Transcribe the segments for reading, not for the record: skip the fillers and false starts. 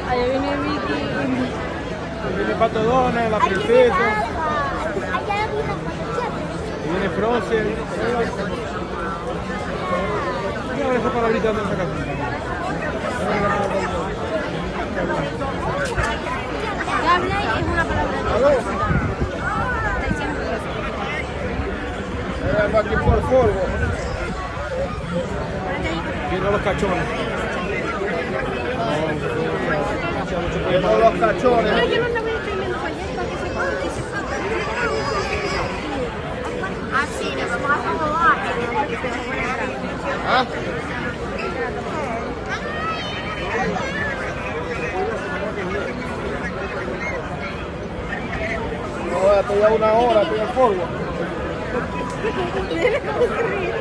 Allá viene Vicky. Viene Pato Donald, la princesa. Y viene Frozen. Y ahora esa palabrita donde saca. Gablay es una palabra. Va aquí por el polvo. Vienen los cachones. Vienen los cachones. Pero yo no andaba escribiendo folletos que se comen, que se comen. I've seen it, but I don't know why. ¿Ah? No, estoy a una hora, estoy al polvo. Mira cómo se ríe.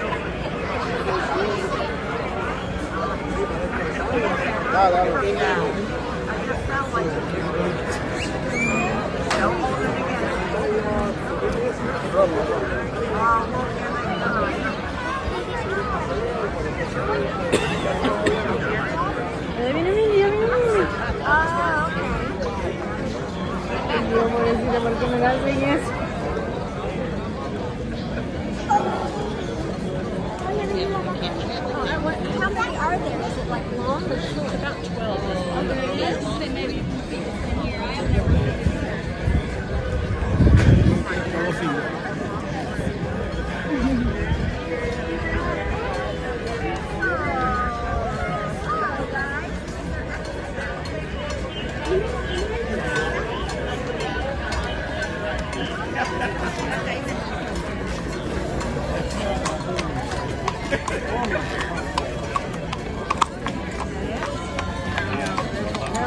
Dale, dale. Ahí viene Mili, ya viene Mili. Ah, ok. Dios, pobrecita, ¿por qué me hacen eso? How many are there? Is it like long or short? About 12. Oh, there is? They may be in here. I have never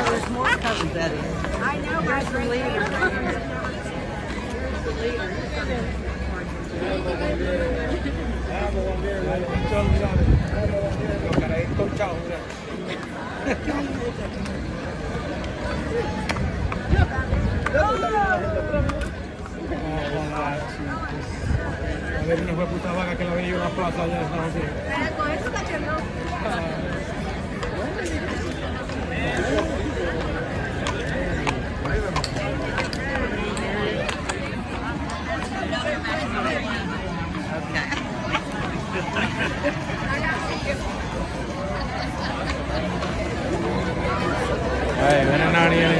There's more cousins, Eddie. I know, my leader. A ver, una fue puta vaca que la veía en una plaza allá en San José. Con eso cachorro. Viene Nani.